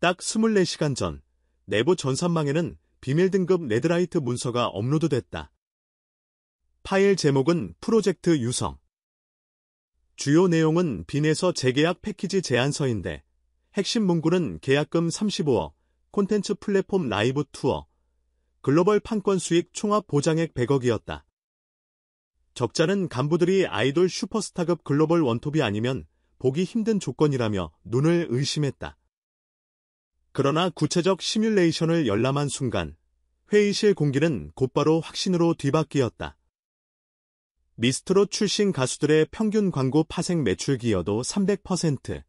딱 24시간 전, 내부 전산망에는 비밀 등급 레드라이트 문서가 업로드됐다. 파일 제목은 프로젝트 유성. 주요 내용은 빈에서 재계약 패키지 제안서인데 핵심 문구는 계약금 35억, 콘텐츠 플랫폼 라이브 투어, 글로벌 판권 수익 총합 보장액 100억이었다. 적자는 간부들이 아이돌 슈퍼스타급 글로벌 원톱이 아니면 보기 힘든 조건이라며 눈을 의심했다. 그러나 구체적 시뮬레이션을 열람한 순간 회의실 공기는 곧바로 확신으로 뒤바뀌었다. 미스트롯 출신 가수들의 평균 광고 파생 매출 기여도 300%,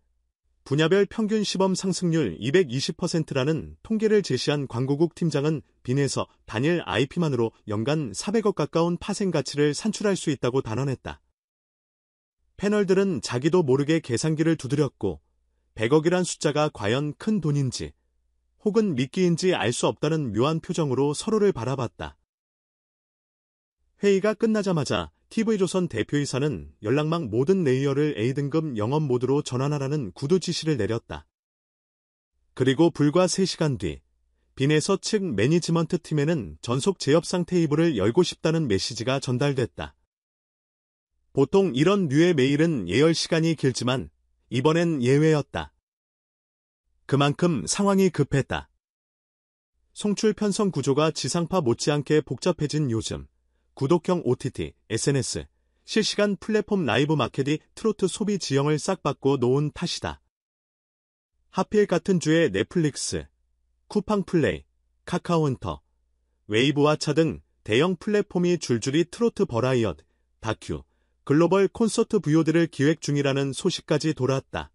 분야별 평균 시범 상승률 220%라는 통계를 제시한 광고국 팀장은 빈에서 단일 IP만으로 연간 400억 가까운 파생 가치를 산출할 수 있다고 단언했다. 패널들은 자기도 모르게 계산기를 두드렸고 100억이란 숫자가 과연 큰 돈인지 혹은 미끼인지 알 수 없다는 묘한 표정으로 서로를 바라봤다. 회의가 끝나자마자 TV조선 대표이사는 연락망 모든 레이어를 A등급 영업 모드로 전환하라는 구두 지시를 내렸다. 그리고 불과 3시간 뒤, 빈에서 측 매니지먼트 팀에는 전속 재협상 테이블을 열고 싶다는 메시지가 전달됐다. 보통 이런 류의 메일은 예열 시간이 길지만 이번엔 예외였다. 그만큼 상황이 급했다. 송출 편성 구조가 지상파 못지않게 복잡해진 요즘, 구독형 OTT, SNS, 실시간 플랫폼 라이브 마켓이 트로트 소비 지형을 싹 바꿔 놓은 탓이다. 하필 같은 주에 넷플릭스, 쿠팡 플레이, 카카오헌터, 웨이브와 차 등 대형 플랫폼이 줄줄이 트로트 버라이어티, 다큐, 글로벌 콘서트 VOD를 기획 중이라는 소식까지 돌았다.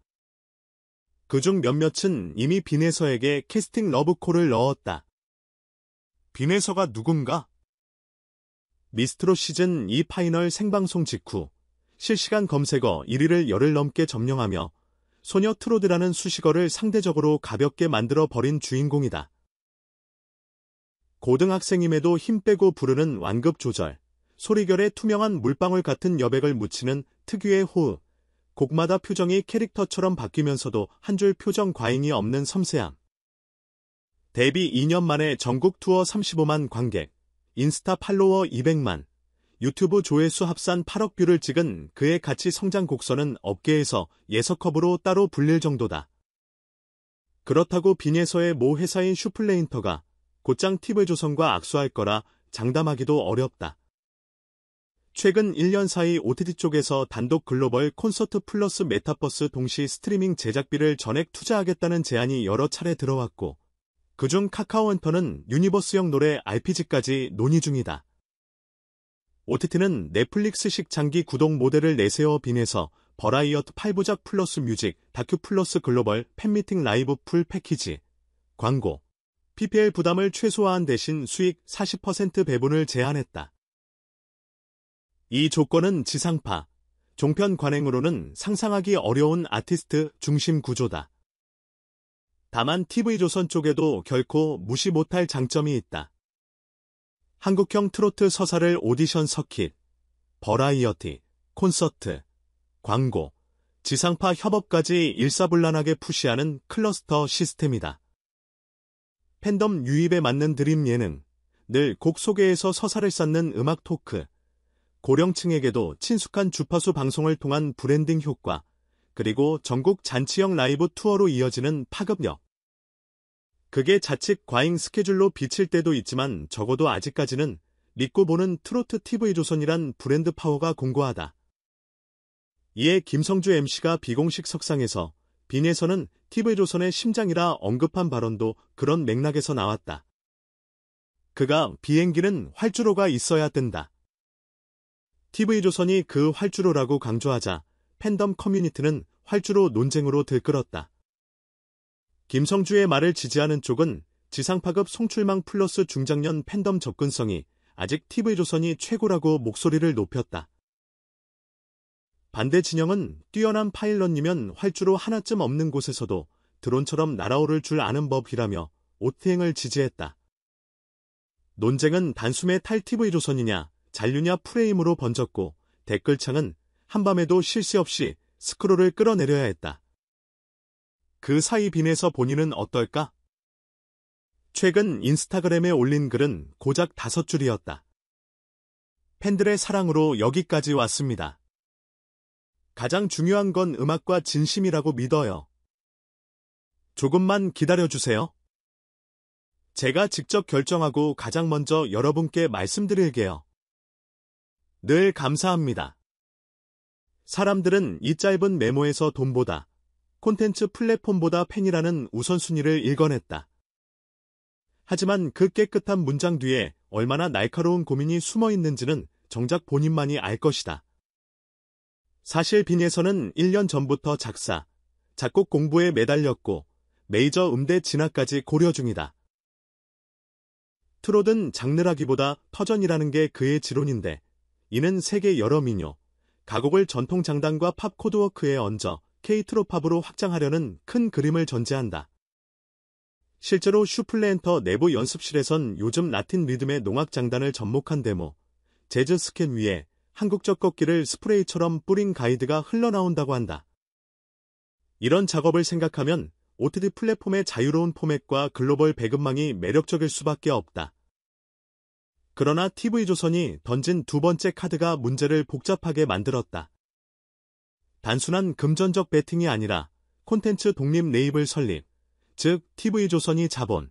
그중 몇몇은 이미 빈에서에게 캐스팅 러브콜을 넣었다. 빈에서가 누군가? 미스트롯 시즌 2 파이널 생방송 직후 실시간 검색어 1위를 열흘 넘게 점령하며 소녀 트로드라는 수식어를 상대적으로 가볍게 만들어 버린 주인공이다. 고등학생임에도 힘 빼고 부르는 완급 조절, 소리결에 투명한 물방울 같은 여백을 묻히는 특유의 호흡, 곡마다 표정이 캐릭터처럼 바뀌면서도 한 줄 표정 과잉이 없는 섬세함. 데뷔 2년 만에 전국 투어 35만 관객, 인스타 팔로워 200만, 유튜브 조회수 합산 8억 뷰를 찍은 그의 가치 성장 곡선은 업계에서 예서컵으로 따로 불릴 정도다. 그렇다고 빈에서의 모 회사인 슈플레인터가 곧장 TV조선과 악수할 거라 장담하기도 어렵다. 최근 1년 사이 OTT 쪽에서 단독 글로벌 콘서트 플러스 메타버스 동시 스트리밍 제작비를 전액 투자하겠다는 제안이 여러 차례 들어왔고, 그중 카카오헌터는 유니버스형 노래 RPG까지 논의 중이다. OTT는 넷플릭스식 장기 구독 모델을 내세워 빈에서 버라이어티 8부작 플러스 뮤직, 다큐 플러스 글로벌 팬미팅 라이브 풀 패키지, 광고, PPL 부담을 최소화한 대신 수익 40% 배분을 제안했다. 이 조건은 지상파, 종편 관행으로는 상상하기 어려운 아티스트 중심 구조다. 다만 TV조선 쪽에도 결코 무시 못할 장점이 있다. 한국형 트로트 서사를 오디션 서킷, 버라이어티, 콘서트, 광고, 지상파 협업까지 일사불란하게 푸시하는 클러스터 시스템이다. 팬덤 유입에 맞는 드림 예능, 늘 곡 소개에서 서사를 쌓는 음악 토크, 고령층에게도 친숙한 주파수 방송을 통한 브랜딩 효과, 그리고 전국 잔치형 라이브 투어로 이어지는 파급력. 그게 자칫 과잉 스케줄로 비칠 때도 있지만 적어도 아직까지는 믿고 보는 트로트 TV조선이란 브랜드 파워가 공고하다. 이에 김성주 MC가 비공식 석상에서 빈에서는 TV조선의 심장이라 언급한 발언도 그런 맥락에서 나왔다. 그가 비행기는 활주로가 있어야 된다. TV조선이 그 활주로라고 강조하자 팬덤 커뮤니티는 활주로 논쟁으로 들끓었다. 김성주의 말을 지지하는 쪽은 지상파급 송출망 플러스 중장년 팬덤 접근성이 아직 TV조선이 최고라고 목소리를 높였다. 반대 진영은 뛰어난 파일럿이면 활주로 하나쯤 없는 곳에서도 드론처럼 날아오를 줄 아는 법이라며 오트행을 지지했다. 논쟁은 단숨에 탈 TV조선이냐 잔류냐 프레임으로 번졌고 댓글창은 한밤에도 쉴 새 없이 스크롤을 끌어내려야 했다. 그 사이 빈에서 본인은 어떨까? 최근 인스타그램에 올린 글은 고작 5줄이었다. 팬들의 사랑으로 여기까지 왔습니다. 가장 중요한 건 음악과 진심이라고 믿어요. 조금만 기다려주세요. 제가 직접 결정하고 가장 먼저 여러분께 말씀드릴게요. 늘 감사합니다. 사람들은 이 짧은 메모에서 돈보다, 콘텐츠 플랫폼보다 팬이라는 우선순위를 일궈냈다. 하지만 그 깨끗한 문장 뒤에 얼마나 날카로운 고민이 숨어 있는지는 정작 본인만이 알 것이다. 사실 빈에서는 1년 전부터 작사, 작곡 공부에 매달렸고 메이저 음대 진학까지 고려 중이다. 트로든 장르라기보다 터전이라는 게 그의 지론인데 이는 세계 여러 민요, 가곡을 전통 장단과 팝 코드워크에 얹어 K-트로팝으로 확장하려는 큰 그림을 전제한다. 실제로 슈플레엔터 내부 연습실에선 요즘 라틴 리듬의 농악 장단을 접목한 데모, 재즈 스캔 위에 한국적 꺾기를 스프레이처럼 뿌린 가이드가 흘러나온다고 한다. 이런 작업을 생각하면 OTT 플랫폼의 자유로운 포맷과 글로벌 배급망이 매력적일 수밖에 없다. 그러나 TV조선이 던진 두 번째 카드가 문제를 복잡하게 만들었다. 단순한 금전적 베팅이 아니라 콘텐츠 독립 레이블 설립, 즉 TV조선이 자본,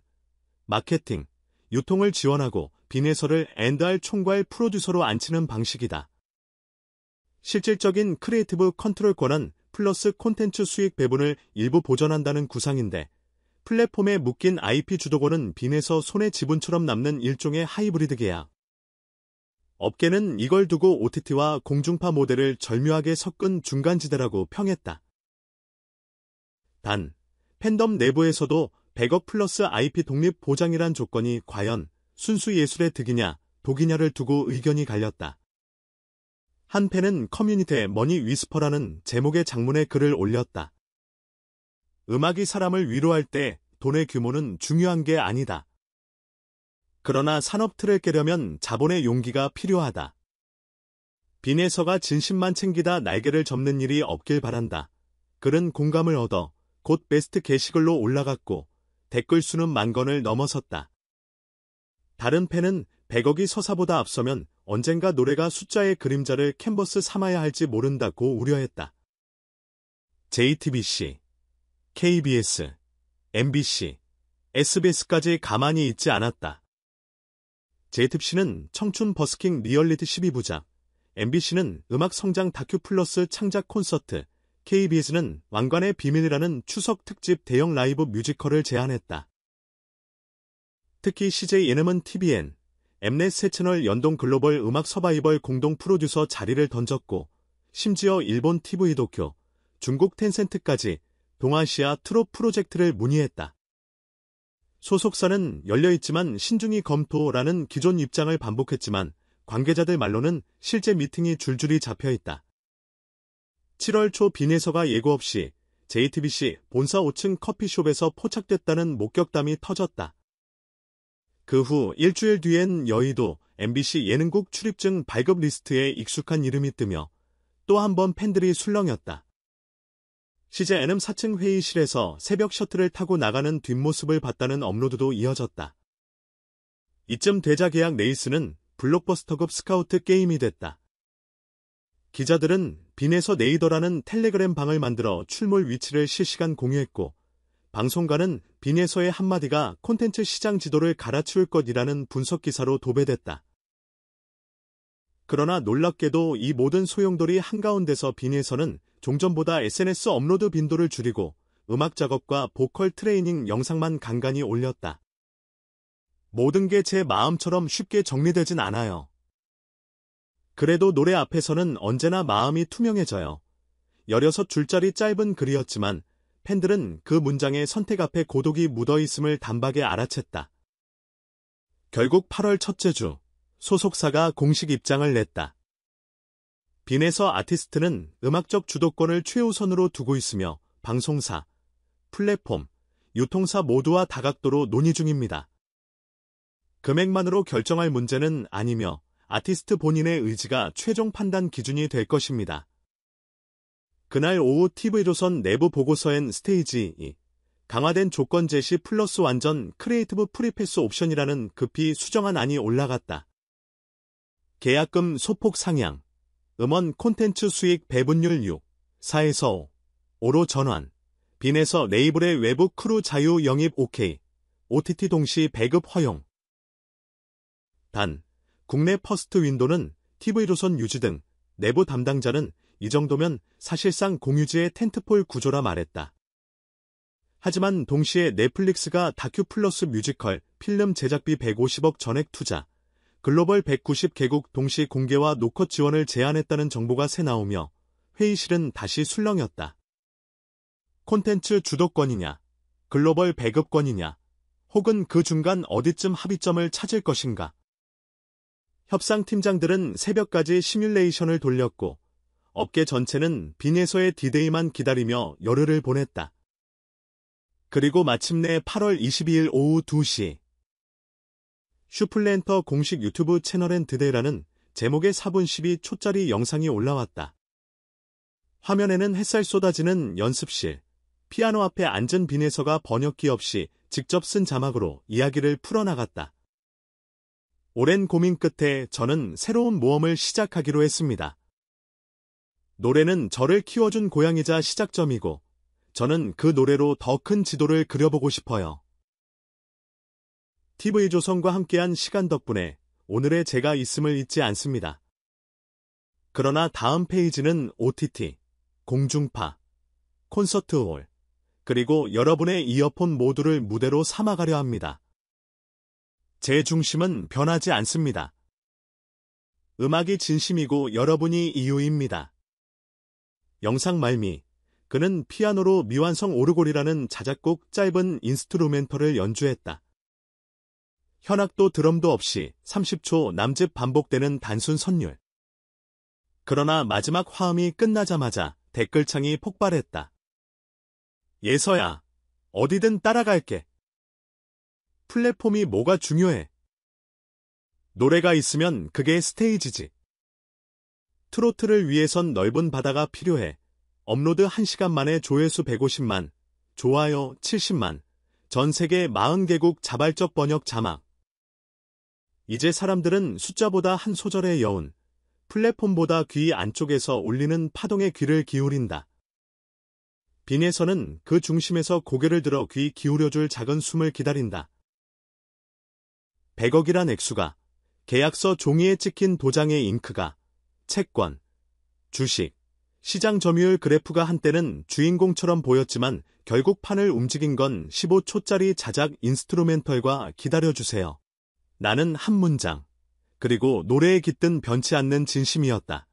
마케팅, 유통을 지원하고 빈에서를 &R 총괄 프로듀서로 앉히는 방식이다. 실질적인 크리에이티브 컨트롤 권한 플러스 콘텐츠 수익 배분을 일부 보전한다는 구상인데 플랫폼에 묶인 IP 주도권은 빈에서 손해 지분처럼 남는 일종의 하이브리드 계약. 업계는 이걸 두고 OTT와 공중파 모델을 절묘하게 섞은 중간지대라고 평했다. 단, 팬덤 내부에서도 100억 플러스 IP 독립 보장이란 조건이 과연 순수 예술의 득이냐, 독이냐를 두고 의견이 갈렸다. 한 팬은 커뮤니티에 머니 위스퍼라는 제목의 장문의 글을 올렸다. 음악이 사람을 위로할 때 돈의 규모는 중요한 게 아니다. 그러나 산업 틀을 깨려면 자본의 용기가 필요하다. 빈에서가 진심만 챙기다 날개를 접는 일이 없길 바란다. 글은 공감을 얻어 곧 베스트 게시글로 올라갔고 댓글 수는 10,000건을 넘어섰다. 다른 팬은 100억이 서사보다 앞서면 언젠가 노래가 숫자의 그림자를 캔버스 삼아야 할지 모른다고 우려했다. JTBC, KBS, MBC, SBS까지 가만히 있지 않았다. JTBC는 청춘 버스킹 리얼리티 12부작, MBC는 음악 성장 다큐 플러스 창작 콘서트, KBS는 왕관의 비밀이라는 추석 특집 대형 라이브 뮤지컬을 제안했다. 특히 CJ 예능은 TVN, 엠넷 세 채널 연동 글로벌 음악 서바이벌 공동 프로듀서 자리를 던졌고 심지어 일본 TV 도쿄, 중국 텐센트까지 동아시아 트롯 프로젝트를 문의했다. 소속사는 열려있지만 신중히 검토라는 기존 입장을 반복했지만 관계자들 말로는 실제 미팅이 줄줄이 잡혀있다. 7월 초 빈에서가 예고 없이 JTBC 본사 5층 커피숍에서 포착됐다는 목격담이 터졌다. 그 후 일주일 뒤엔 여의도 MBC 예능국 출입증 발급 리스트에 익숙한 이름이 뜨며 또 한 번 팬들이 술렁였다. CJNM 4층 회의실에서 새벽 셔틀을 타고 나가는 뒷모습을 봤다는 업로드도 이어졌다. 이쯤 되자 계약 레이스는 블록버스터급 스카우트 게임이 됐다. 기자들은 빈에서 네이더라는 텔레그램 방을 만들어 출몰 위치를 실시간 공유했고 방송가는 빈에서의 한마디가 콘텐츠 시장 지도를 갈아치울 것이라는 분석 기사로 도배됐다. 그러나 놀랍게도 이 모든 소용돌이 한가운데서 빈에서는 종전보다 SNS 업로드 빈도를 줄이고 음악 작업과 보컬 트레이닝 영상만 간간히 올렸다. 모든 게 제 마음처럼 쉽게 정리되진 않아요. 그래도 노래 앞에서는 언제나 마음이 투명해져요. 16줄짜리 짧은 글이었지만 팬들은 그 문장의 선택 앞에 고독이 묻어있음을 단박에 알아챘다. 결국 8월 첫째 주, 소속사가 공식 입장을 냈다. 빈에서 아티스트는 음악적 주도권을 최우선으로 두고 있으며 방송사, 플랫폼, 유통사 모두와 다각도로 논의 중입니다. 금액만으로 결정할 문제는 아니며 아티스트 본인의 의지가 최종 판단 기준이 될 것입니다. 그날 오후 TV조선 내부 보고서엔 스테이지 2, 강화된 조건 제시 플러스 완전 크리에이티브 프리패스 옵션이라는 급히 수정안 안이 올라갔다. 계약금 소폭 상향, 음원 콘텐츠 수익 배분율 6, 4에서 5로 전환, 빈에서 레이블의 외부 크루 자유 영입 OK, OTT 동시 배급 허용. 단, 국내 퍼스트 윈도는 TV조선 유지 등 내부 담당자는 이 정도면 사실상 공유지의 텐트폴 구조라 말했다. 하지만 동시에 넷플릭스가 다큐 플러스 뮤지컬, 필름 제작비 150억 전액 투자, 글로벌 190개국 동시 공개와 노컷 지원을 제안했다는 정보가 새 나오며 회의실은 다시 술렁였다. 콘텐츠 주도권이냐, 글로벌 배급권이냐, 혹은 그 중간 어디쯤 합의점을 찾을 것인가. 협상팀장들은 새벽까지 시뮬레이션을 돌렸고 업계 전체는 빈에서의 디데이만 기다리며 열흘을 보냈다. 그리고 마침내 8월 22일 오후 2시 슈플랜터 공식 유튜브 채널엔 드데이라는 제목의 4분 12초짜리 영상이 올라왔다. 화면에는 햇살 쏟아지는 연습실, 피아노 앞에 앉은 빈에서가 번역기 없이 직접 쓴 자막으로 이야기를 풀어나갔다. 오랜 고민 끝에 저는 새로운 모험을 시작하기로 했습니다. 노래는 저를 키워준 고향이자 시작점이고 저는 그 노래로 더 큰 지도를 그려보고 싶어요. TV조선과 함께한 시간 덕분에 오늘의 제가 있음을 잊지 않습니다. 그러나 다음 페이지는 OTT, 공중파, 콘서트홀, 그리고 여러분의 이어폰 모두를 무대로 삼아가려 합니다. 제 중심은 변하지 않습니다. 음악이 진심이고 여러분이 이유입니다. 영상 말미, 그는 피아노로 미완성 오르골이라는 자작곡 짧은 인스트루멘털을 연주했다. 현악도 드럼도 없이 30초 남짓 반복되는 단순 선율. 그러나 마지막 화음이 끝나자마자 댓글창이 폭발했다. 예서야, 어디든 따라갈게. 플랫폼이 뭐가 중요해? 노래가 있으면 그게 스테이지지. 트로트를 위해선 넓은 바다가 필요해. 업로드 1시간 만에 조회수 150만, 좋아요 70만, 전 세계 40개국 자발적 번역 자막. 이제 사람들은 숫자보다 한 소절의 여운, 플랫폼보다 귀 안쪽에서 울리는 파동에 귀를 기울인다. 빈에서는 그 중심에서 고개를 들어 귀 기울여줄 작은 숨을 기다린다. 100억이란 액수가, 계약서 종이에 찍힌 도장의 잉크가, 채권, 주식, 시장 점유율 그래프가 한때는 주인공처럼 보였지만 결국 판을 움직인 건 15초짜리 자작 인스트루멘털과 기다려주세요. 나는 한 문장, 그리고 노래에 깃든 변치 않는 진심이었다.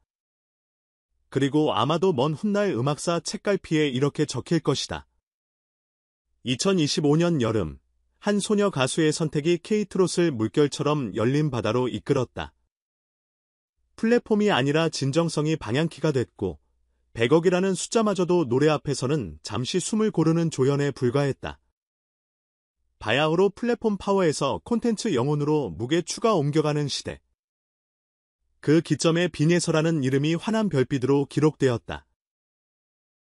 그리고 아마도 먼 훗날 음악사 책갈피에 이렇게 적힐 것이다. 2025년 여름, 한 소녀 가수의 선택이 K트롯을 물결처럼 열린 바다로 이끌었다. 플랫폼이 아니라 진정성이 방향키가 됐고 100억이라는 숫자마저도 노래 앞에서는 잠시 숨을 고르는 조연에 불과했다. 바야흐로 플랫폼 파워에서 콘텐츠 영혼으로 무게 추가 옮겨가는 시대. 그 기점에 빈에서라는 이름이 환한 별빛으로 기록되었다.